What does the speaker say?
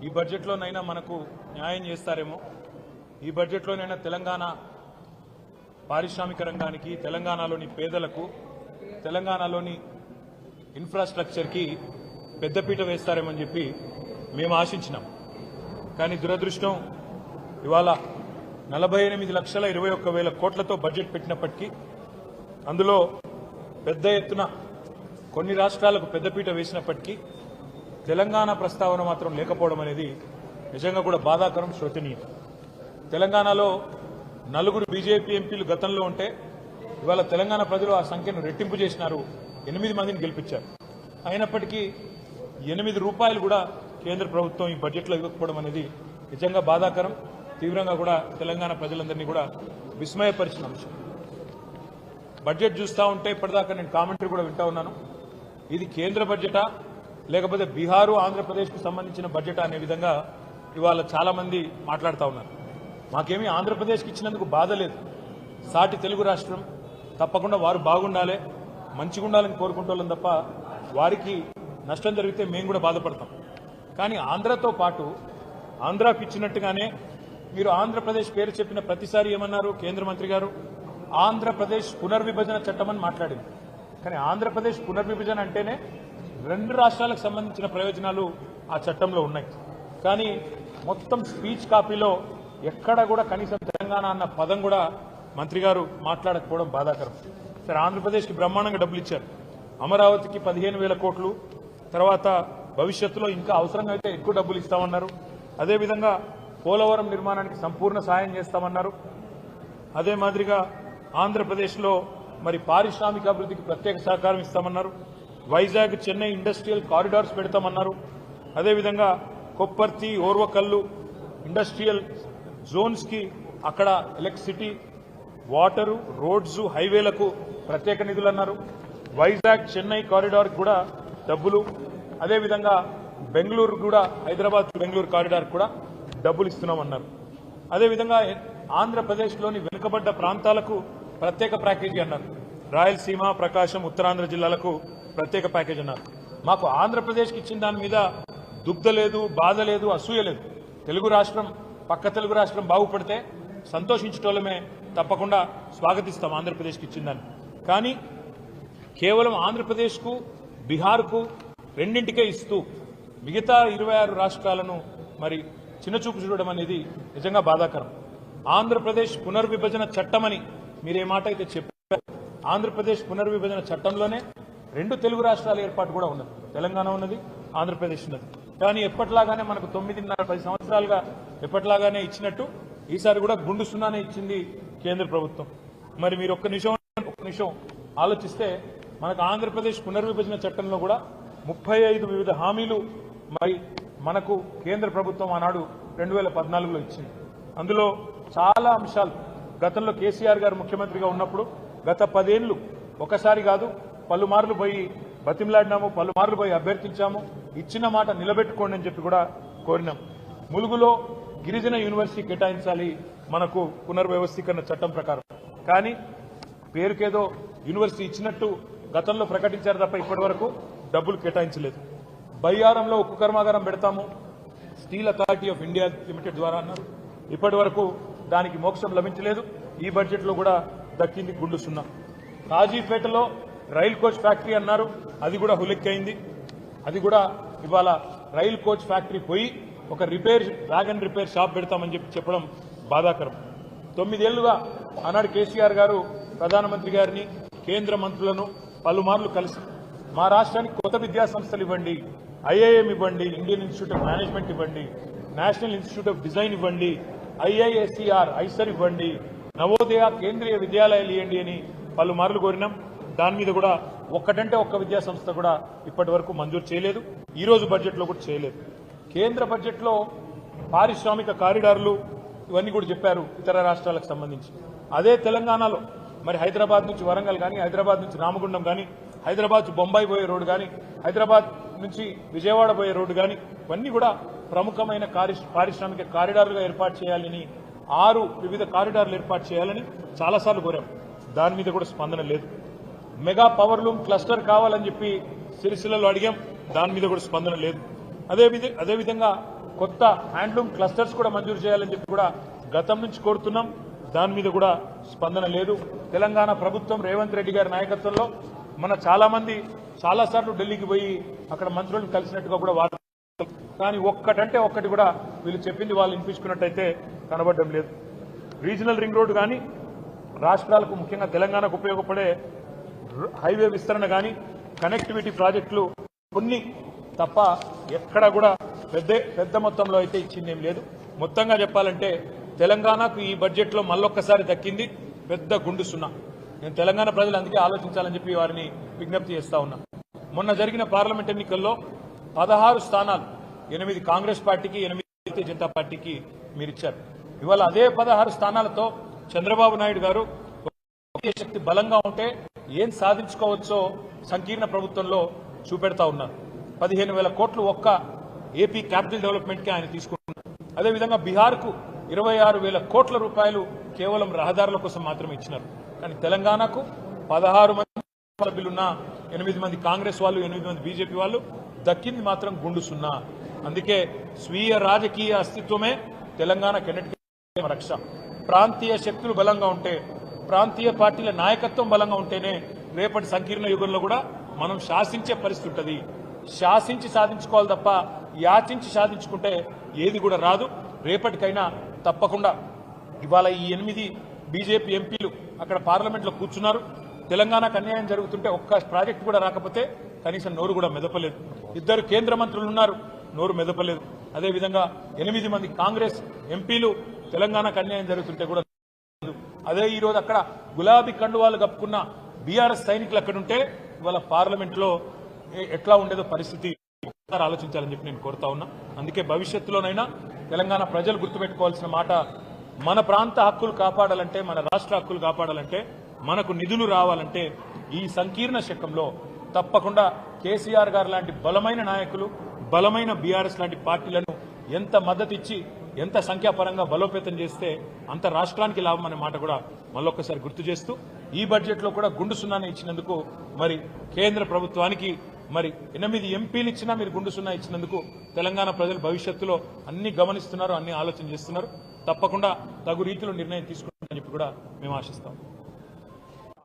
ఈ బడ్జెట్లోనైనా మనకు న్యాయం చేస్తారేమో, ఈ బడ్జెట్లోనైనా తెలంగాణ పారిశ్రామిక రంగానికి, తెలంగాణలోని పేదలకు, తెలంగాణలోని ఇన్ఫ్రాస్ట్రక్చర్కి పెద్దపీట వేస్తారేమని చెప్పి మేము ఆశించినాం. కానీ దురదృష్టం ఇవాళ 48,21,000 కోట్లతో బడ్జెట్ పెట్టినప్పటికీ అందులో పెద్ద ఎత్తున కొన్ని రాష్ట్రాలకు పెద్దపీట వేసినప్పటికీ తెలంగాణ ప్రస్తావన మాత్రం లేకపోవడం అనేది నిజంగా కూడా బాధాకరం, శోచనీయం. తెలంగాణలో 4 బీజేపీ ఎంపీలు గతంలో ఉంటే ఇవాళ తెలంగాణ ప్రజలు ఆ సంఖ్యను రెట్టింపు చేసినారు, 8 మందిని గెలిపించారు. అయినప్పటికీ 8 రూపాయలు కూడా కేంద్ర ప్రభుత్వం ఈ బడ్జెట్లో ఇవ్వకపోవడం అనేది నిజంగా బాధాకరం, తీవ్రంగా కూడా తెలంగాణ ప్రజలందరినీ కూడా విస్మయపరిచిన అంశం. బడ్జెట్ చూస్తూ ఉంటే ఇప్పటిదాకా నేను కామెంటరీ కూడా వింటా ఉన్నాను. ఇది కేంద్ర బడ్జెటా లేకపోతే బీహారు ఆంధ్రప్రదేశ్కు సంబంధించిన బడ్జెటా అనే విధంగా ఇవాళ చాలా మంది మాట్లాడుతూ ఉన్నారు. మాకేమీ ఆంధ్రప్రదేశ్కి ఇచ్చినందుకు బాధ లేదు. సాటి తెలుగు రాష్ట్రం, తప్పకుండా వారు బాగుండాలి, మంచిగా ఉండాలని కోరుకుంటోళ్ళం తప్ప వారికి నష్టం జరిగితే మేము కూడా బాధపడతాం. కానీ ఆంధ్రతో పాటు ఆంధ్రాకు ఇచ్చినట్టుగానే మీరు ఆంధ్రప్రదేశ్ పేరు చెప్పిన ప్రతిసారి ఏమన్నారు కేంద్ర మంత్రి గారు? ఆంధ్రప్రదేశ్ పునర్విభజన చట్టం అని మాట్లాడింది. కానీ ఆంధ్రప్రదేశ్ పునర్విభజన అంటేనే 2 రాష్ట్రాలకు సంబంధించిన ప్రయోజనాలు ఆ చట్టంలో ఉన్నాయి. కానీ మొత్తం స్పీచ్ కాపీలో ఎక్కడ కూడా కనీసం తెలంగాణ అన్న పదం కూడా మంత్రి గారు మాట్లాడకపోవడం బాధాకరం. సరే, ఆంధ్రప్రదేశ్కి బ్రహ్మాండంగా డబ్బులు ఇచ్చారు. అమరావతికి 15,000 కోట్లు, తర్వాత భవిష్యత్తులో ఇంకా అవసరంగా అయితే ఎక్కువ డబ్బులు ఇస్తామన్నారు. అదేవిధంగా పోలవరం నిర్మాణానికి సంపూర్ణ సాయం చేస్తామన్నారు. అదే మాదిరిగా ఆంధ్రప్రదేశ్లో మరి పారిశ్రామిక అభివృద్ధికి ప్రత్యేక సహకారం ఇస్తామన్నారు. వైజాగ్ చెన్నై ఇండస్ట్రియల్ కారిడార్స్ పెడతామన్నారు. అదేవిధంగా కొప్పర్తి, ఓర్వకల్లు ఇండస్ట్రియల్ జోన్స్కి అక్కడ ఎలక్ట్రిసిటీ, వాటరు, రోడ్స్, హైవేలకు ప్రత్యేక నిధులు అన్నారు. వైజాగ్ చెన్నై కారిడార్ కూడా డబ్బులు. అదేవిధంగా బెంగళూరు కూడా, హైదరాబాద్ బెంగళూరు కారిడార్ కూడా డబ్బులు ఇస్తున్నామన్నారు. అదేవిధంగా ఆంధ్రప్రదేశ్లోని వెనుకబడ్డ ప్రాంతాలకు ప్రత్యేక ప్యాకేజీ అన్నారు. రాయలసీమ, ప్రకాశం, ఉత్తరాంధ్ర జిల్లాలకు ప్రత్యేక ప్యాకేజీ అన్నారు. మాకు ఆంధ్రప్రదేశ్కి ఇచ్చిన దాని మీద దుగ్ధ లేదు, బాధ లేదు, అసూయ లేదు. తెలుగు రాష్ట్రం, పక్క తెలుగు రాష్ట్రం బాగుపడితే సంతోషించటోళ్ళమే, తప్పకుండా స్వాగతిస్తాం ఆంధ్రప్రదేశ్కి ఇచ్చిన దాన్ని. కానీ కేవలం ఆంధ్రప్రదేశ్కు, బీహార్కు రెండింటికే ఇస్తూ మిగతా 26 రాష్ట్రాలను మరి చిన్నచూపు చూడడం అనేది నిజంగా బాధాకరం. ఆంధ్రప్రదేశ్ పునర్విభజన చట్టమని మీరే మాట అయితే చెప్పారు. ఆంధ్రప్రదేశ్ పునర్విభజన చట్టంలోనే 2 తెలుగు రాష్ట్రాల ఏర్పాటు కూడా ఉన్నది. తెలంగాణ ఉన్నది, ఆంధ్రప్రదేశ్ ఉన్నది. కానీ ఎప్పట్లాగానే మనకు 9.5-10 సంవత్సరాలుగా ఎప్పట్లాగానే ఇచ్చినట్టు ఈసారి కూడా గుండు సున్నానే ఇచ్చింది కేంద్ర ప్రభుత్వం. మరి మీరు ఒక్క నిమిషం ఆలోచిస్తే మనకు ఆంధ్రప్రదేశ్ పునర్విభజన చట్టంలో కూడా 35 వివిధ హామీలు మరి మనకు కేంద్ర ప్రభుత్వం ఆనాడు 2014లో ఇచ్చింది. అందులో చాలా అంశాలు గతంలో కేసీఆర్ గారు ముఖ్యమంత్రిగా ఉన్నప్పుడు గత 10 ఏళ్లు ఒకసారి కాదు పలుమార్లు పోయి బతిమలాడినాము, పలుమార్లు పోయి అభ్యర్థించాము. ఇచ్చిన మాట నిలబెట్టుకోండి అని చెప్పి కూడా కోరినాం. ములుగులో గిరిజన యూనివర్సిటీ కేటాయించాలి మనకు పునర్వ్యవస్థీకరణ చట్టం ప్రకారం. కానీ పేరుకేదో యూనివర్సిటీ ఇచ్చినట్టు గతంలో ప్రకటించారు తప్ప ఇప్పటి వరకు డబ్బులు కేటాయించలేదు. బయ్యారంలో ఉక్కు కర్మాగారం పెడతాము steel authority of India limited ద్వారా అన్నారు. ఇప్పటి వరకు దానికి మోక్షం లభించలేదు. ఈ బడ్జెట్లో కూడా దక్కింది గుండు సున్నా. కాజీపేటలో రైల్ కోచ్ ఫ్యాక్టరీ అన్నారు, అది కూడా హులెక్కైంది. అది కూడా ఇవాళ రైల్ కోచ్ ఫ్యాక్టరీ పోయి ఒక వ్యాగన్ రిపేర్ షాప్ పెడతామని చెప్పడం బాధాకరం. 9 ఏళ్లుగా ఆనాడు కేసీఆర్ గారు ప్రధానమంత్రి గారిని, కేంద్ర మంత్రులను పలుమార్లు కలిసి మా రాష్ట్రానికి కొత్త విద్యా సంస్థలు ఇవ్వండి, ఐఐఎం ఇవ్వండి, ఇండియన్ ఇన్స్టిట్యూట్ ఆఫ్ మేనేజ్మెంట్ ఇవ్వండి, నేషనల్ ఇన్స్టిట్యూట్ ఆఫ్ డిజైన్ ఇవ్వండి, ఐఐఎస్ఈఆర్ ఐసర్ ఇవ్వండి, నవోదయ కేంద్రీయ విద్యాలయాలు ఇవ్వండి అని పలుమార్లు కోరినాం. దాని మీద కూడా ఒక్కటంటే ఒక్క విద్యా సంస్థ కూడా ఇప్పటి వరకు మంజూరు చేయలేదు. ఈ రోజు బడ్జెట్లో కూడా చేయలేదు. కేంద్ర బడ్జెట్లో పారిశ్రామిక కారిడార్లు ఇవన్నీ కూడా చెప్పారు ఇతర రాష్ట్రాలకు సంబంధించి. అదే తెలంగాణలో మరి హైదరాబాద్ నుంచి వరంగల్ కానీ, హైదరాబాద్ నుంచి రామగుండం కానీ, హైదరాబాద్ నుంచి బొంబాయి పోయే రోడ్డు కానీ, హైదరాబాద్ నుంచి విజయవాడ పోయే రోడ్డు కానీ ఇవన్నీ కూడా ప్రముఖమైన పారిశ్రామిక కారిడార్లుగా ఏర్పాటు చేయాలని, 6 వివిధ కారిడార్లు ఏర్పాటు చేయాలని చాలాసార్లు కోరాం. దాని మీద కూడా స్పందన లేదు. మెగా పవర్ లూమ్ క్లస్టర్ కావాలని చెప్పి సిరిసిల్లలో అడిగాం, దాని మీద కూడా స్పందన లేదు. అదేవిధంగా కొత్త హ్యాండ్లూమ్ క్లస్టర్స్ కూడా మంజూరు చేయాలని చెప్పి కూడా గతం నుంచి కోరుతున్నాం. దాని మీద కూడా స్పందన లేదు. తెలంగాణ ప్రభుత్వం రేవంత్ రెడ్డి గారి నాయకత్వంలో మన చాలా మంది చాలాసార్లు ఢిల్లీకి పోయి అక్కడ మంత్రులను కలిసినట్టుగా కూడా వార్త, కానీ ఒక్కటంటే ఒక్కటి కూడా వీళ్ళు చెప్పింది వాళ్ళు వినిపించుకున్నట్టయితే కనబడడం లేదు. రీజనల్ రింగ్ రోడ్డు కానీ, రాష్ట్రాలకు ముఖ్యంగా తెలంగాణకు ఉపయోగపడే హైవే విస్తరణ కానీ, కనెక్టివిటీ ప్రాజెక్టులు కొన్ని తప్ప ఎక్కడ కూడా పెద్ద మొత్తంలో అయితే ఇచ్చిందేం లేదు. మొత్తంగా చెప్పాలంటే తెలంగాణకు ఈ బడ్జెట్లో మళ్ళొక్కసారి దక్కింది పెద్ద గుండు సున్నా. నేను తెలంగాణ ప్రజలు అందుకే ఆలోచించాలని చెప్పి వారిని విజ్ఞప్తి చేస్తా ఉన్నా. మొన్న జరిగిన పార్లమెంట్ ఎన్నికల్లో 16 స్థానాలు 8 కాంగ్రెస్ పార్టీకి, 8 భారతీయ జనతా పార్టీకి మీరిచ్చారు. ఇవాళ అదే 16 స్థానాలతో చంద్రబాబు నాయుడు గారు శక్తి బలంగా ఉంటే ఏం సాధించుకోవచ్చో సంకీర్ణ ప్రభుత్వంలో చూపెడతా ఉన్నారు. 15,000 కోట్లు ఒక్క ఏపీ క్యాపిటల్ డెవలప్మెంట్ కి ఆయన తీసుకుంటున్నారు. అదేవిధంగా బీహార్కు 26,000 కోట్ల రూపాయలు కేవలం రహదారుల కోసం మాత్రమే ఇచ్చినారు. కానీ తెలంగాణకు 16 మంది సభ్యులున్న 8 మంది కాంగ్రెస్ వాళ్ళు, 8 మంది బీజేపీ వాళ్ళు దక్కింది మాత్రం గుండు సున్నా. అందుకే స్వీయ రాజకీయ అస్తిత్వమే తెలంగాణ కెన్నటికి రక్ష. ప్రాంతీయ శక్తులు బలంగా ఉంటే, ప్రాంతీయ పార్టీల నాయకత్వం బలంగా ఉంటేనే రేపటి సంకీర్ణ యుగంలో కూడా మనం శాసించే పరిస్థితి ఉంటుంది. శాసించి సాధించుకోవాలి తప్ప యాచించి సాధించుకుంటే ఏది కూడా రాదు. రేపటికైనా తప్పకుండా ఇవాళ ఈ 8 బీజేపీ ఎంపీలు అక్కడ పార్లమెంట్లో కూర్చున్నారు. తెలంగాణకు అన్యాయం జరుగుతుంటే ఒక్క ప్రాజెక్టు కూడా రాకపోతే కనీసం నోరు కూడా మెదపలేదు. 2 కేంద్ర మంత్రులు ఉన్నారు, నోరు మెదపలేదు. అదేవిధంగా 8 మంది కాంగ్రెస్ ఎంపీలు తెలంగాణకు అన్యాయం జరుగుతుంటే కూడా. అదే ఈరోజు అక్కడ గులాబీ కండువాలు కప్పుకున్న బీఆర్ఎస్ సైనికులు అక్కడుంటే ఇవాళ పార్లమెంట్లో ఎట్లా ఉండేదో పరిస్థితి ఆలోచించాలని చెప్పి నేను కోరుతా ఉన్నా. అందుకే భవిష్యత్తులోనైనా తెలంగాణ ప్రజలు గుర్తుపెట్టుకోవాల్సిన మాట, మన ప్రాంత హక్కులు కాపాడాలంటే, మన రాష్ట్ర హక్కులు కాపాడాలంటే, మనకు నిధులు రావాలంటే ఈ సంకీర్ణ శకంలో తప్పకుండా కేసీఆర్ గారు లాంటి బలమైన నాయకులు, బలమైన బీఆర్ఎస్ లాంటి పార్టీలను ఎంత మద్దతు ఇచ్చి, ఎంత సంఖ్యాపరంగా బలోపేతం చేస్తే అంత రాష్ట్రానికి లాభం అనే మాట కూడా మళ్ళొక్కసారి గుర్తు చేస్తూ, ఈ బడ్జెట్లో కూడా గుండు సున్నానే ఇచ్చినందుకు మరి కేంద్ర ప్రభుత్వానికి 8 ఎంపీలు ఇచ్చినా మీరు గుండు సున్నా ఇచ్చినందుకు తెలంగాణ ప్రజలు భవిష్యత్తులో అన్ని గమనిస్తున్నారు, అన్ని ఆలోచన చేస్తున్నారు. తప్పకుండా తగు రీతిలో నిర్ణయం తీసుకుంటారని చెప్పి కూడా మేము ఆశిస్తాం.